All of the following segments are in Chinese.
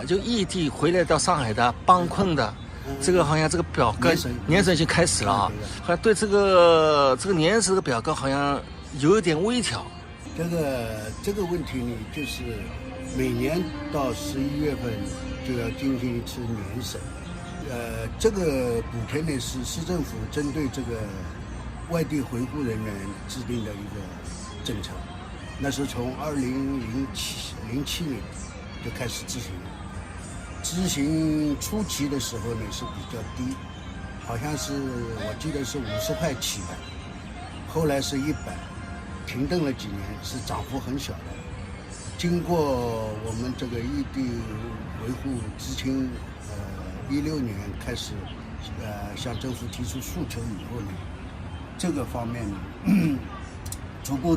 就异地回来到上海的帮困的，这个好像这个表格年审已经开始了啊，好像对这个年审这个表格好像有一点微调。这个问题呢，就是每年到11月份就要进行一次年审。这个补贴呢是市政府针对这个外地回沪人员制定的一个政策，那是从2007年就开始执行了。执行初期的时候呢是比较低，好像是我记得是50块起的，后来是100，停顿了几年，是涨幅很小的。经过我们这个异地维护知青，16年开始向政府提出诉求以后呢，这个方面呢逐步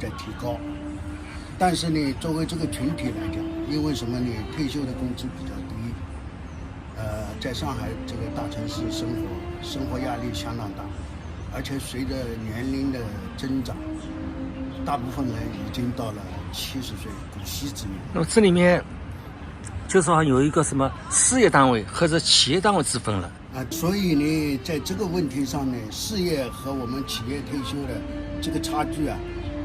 在提高。但是呢，作为这个群体来讲，因为什么呢？退休的工资比较低，在上海这个大城市生活压力相当大，而且随着年龄的增长，大部分人已经到了70岁古稀之年。那么这里面就是好像有一个什么事业单位和企业单位之分了所以呢，在这个问题上呢，事业和我们企业退休的这个差距啊，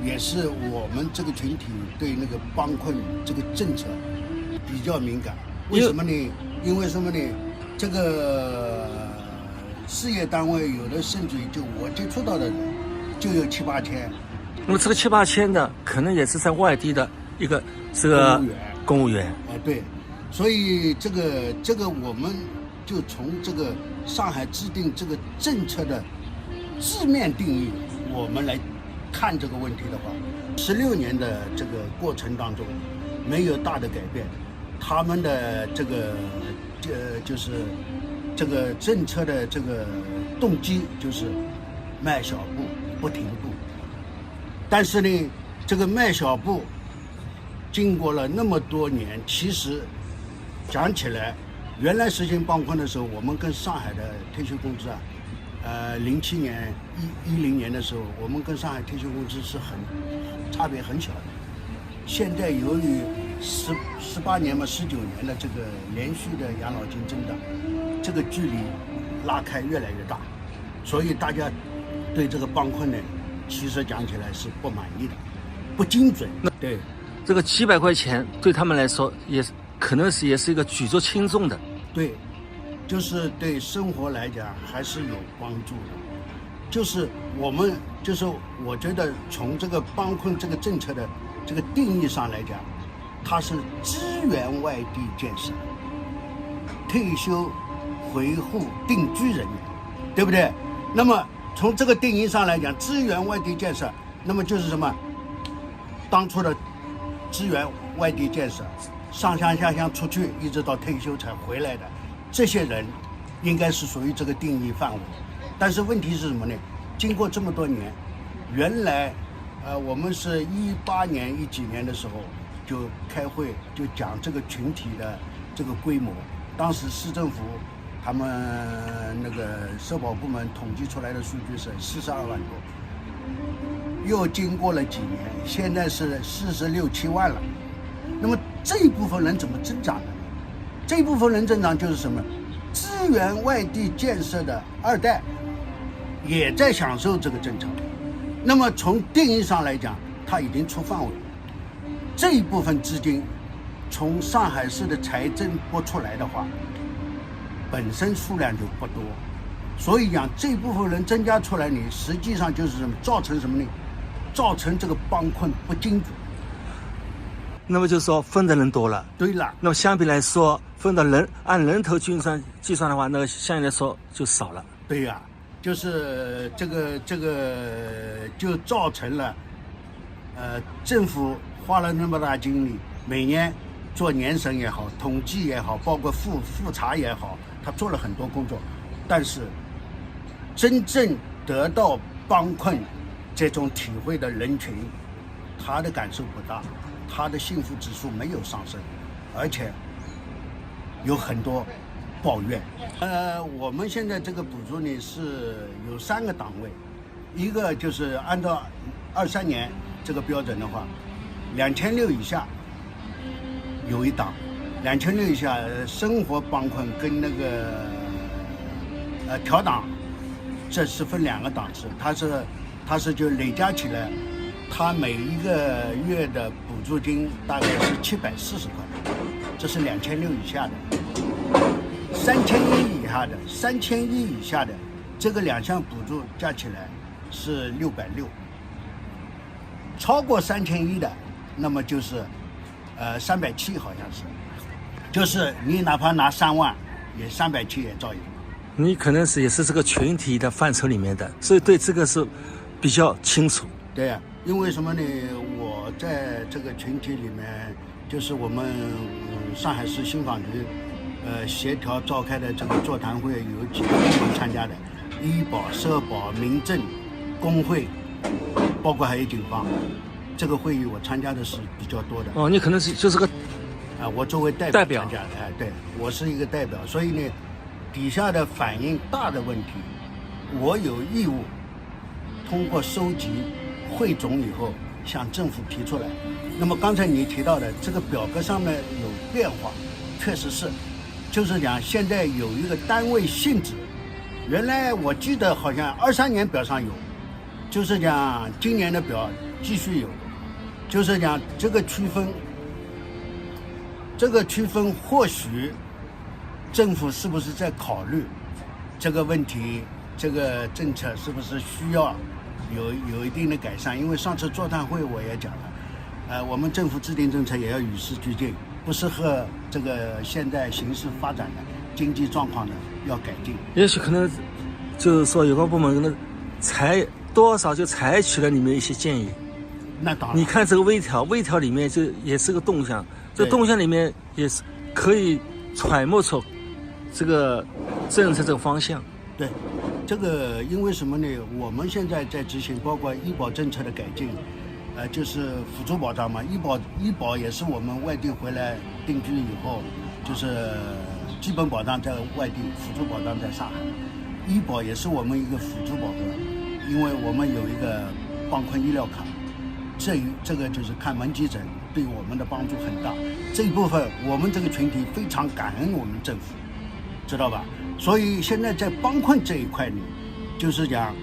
也是我们这个群体对那个帮困这个政策比较敏感。为什么呢？因为什么呢？这个事业单位有的甚至于就我接触到的人就有7、8千。那么这个7、8千的可能也是在外地的一个这个公务员。对，所以这个我们就从这个上海制定这个政策的字面定义，我们来看这个问题的话，16年的这个过程当中没有大的改变，他们的这个就是这个政策的这个动机就是迈小步不停步。但是呢，这个迈小步经过了那么多年，其实讲起来，原来实行帮困的时候，我们跟上海的退休工资07年、10年的时候，我们跟上海退休工资是差别很小的。现在由于18年嘛、19年的这个连续的养老金增长，这个距离拉开越来越大，所以大家对这个帮困呢，其实讲起来是不满意的，不精准。对，这个几百块钱对他们来说也可能也是一个举足轻重的。对，就是对生活来讲还是有帮助的。就是我觉得从这个帮困这个政策的这个定义上来讲，它是支援外地建设、退休回沪定居人员，对不对？那么从这个定义上来讲，支援外地建设，那么就是什么？当初的支援外地建设，上乡下乡出去，一直到退休才回来的，这些人应该是属于这个定义范围。但是问题是什么呢？经过这么多年，原来我们是18年、10几年的时候就开会就讲这个群体的这个规模，当时市政府他们那个社保部门统计出来的数据是42万多，又经过了几年，现在是46、7万了。那么这一部分人怎么增长呢？这一部分人增长就是什么？支援外地建设的2代也在享受这个政策。那么从定义上来讲，它已经出范围了。这一部分资金从上海市的财政拨出来的话，本身数量就不多，所以讲这部分人增加出来，你实际上就是什么？造成什么呢？造成这个帮困不精准。那么就是说分的人多了。对了。那么相比来说，分的人按人头计算的话，那个相对来说就少了。对呀，就是这个就造成了，政府花了那么大精力，每年做年审也好，统计也好，包括复查也好，他做了很多工作，但是真正得到帮困这种体会的人群，他的感受不大，他的幸福指数没有上升，而且有很多抱怨。我们现在这个补助呢是有3个档位，一个就是按照23年这个标准的话，2600以下有一档， 2600以下生活帮困跟那个调档，这是分2个档次，它是就累加起来，它每一个月的补助金大概是740块，这是2600以下的，3100以下的，3100以下的，这个2项补助加起来是660，超过3100的，那么就是370好像是，就是你哪怕拿3万，也370也照有。你可能也是这个群体的范畴里面的，所以对这个是比较清楚。对呀，因为什么呢？我在这个群体里面，就是我们上海市信访局协调召开的这个座谈会，有几个部门参加的，医保、社保、民政、工会，包括还有警方。这个会议我参加的是比较多的。哦，你可能就是个我作为代表参加的，对，我是一个代表，所以呢，底下的反映大的问题，我有义务通过收集汇总以后向政府提出来。那么刚才你提到的这个表格上面有变化，确实是，就是讲现在有一个单位性质，原来我记得好像23年表上有，就是讲今年的表继续有，就是讲这个区分或许政府是不是在考虑这个问题，这个政策是不是需要有一定的改善？因为上次座谈会我也讲了，我们政府制定政策也要与时俱进，不适合这个现在形势发展的经济状况的要改进。也许可能就是说有关部门可能多少就采取了你们一些建议。那当然，你看这个微调里面就也是个动向，这个动向里面也是可以揣摩出这个政策这个方向。对，这个因为什么呢？我们现在在执行包括医保政策的改进，就是辅助保障嘛。医保也是我们外地回来定居以后，就是基本保障在外地，辅助保障在上海。医保也是我们一个辅助保障，因为我们有一个帮困医疗卡。这个就是看门急诊对我们的帮助很大，这一部分我们这个群体非常感恩我们政府，知道吧？所以现在在帮困这一块里，就是讲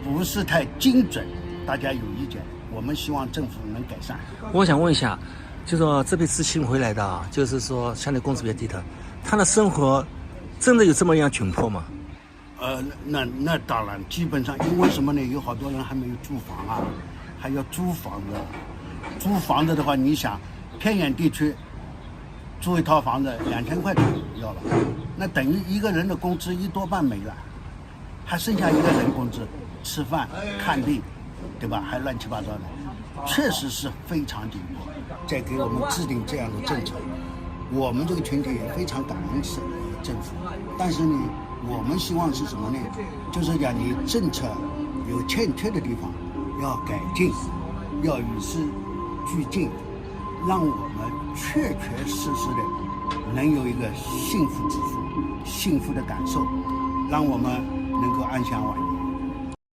不是太精准，大家有意见，我们希望政府能改善。我想问一下，就说这批知青回来的啊，就是说相对工资比较低的，他的生活真的有这么样窘迫吗？那当然，基本上因为什么呢？有好多人还没有住房啊。还要租房子，租房子的话，你想，偏远地区租一套房子2000块左右要了，那等于一个人的工资1多半没了，还剩下一个人工资，吃饭、看病，对吧？还乱七八糟的，确实是非常紧迫。在给我们制定这样的政策，我们这个群体也非常感恩政府，但是呢，我们希望是什么呢？就是讲你政策有欠缺的地方。要改进，要与时俱进，让我们确实的能有一个幸福致富、幸福的感受，让我们能够安享晚年。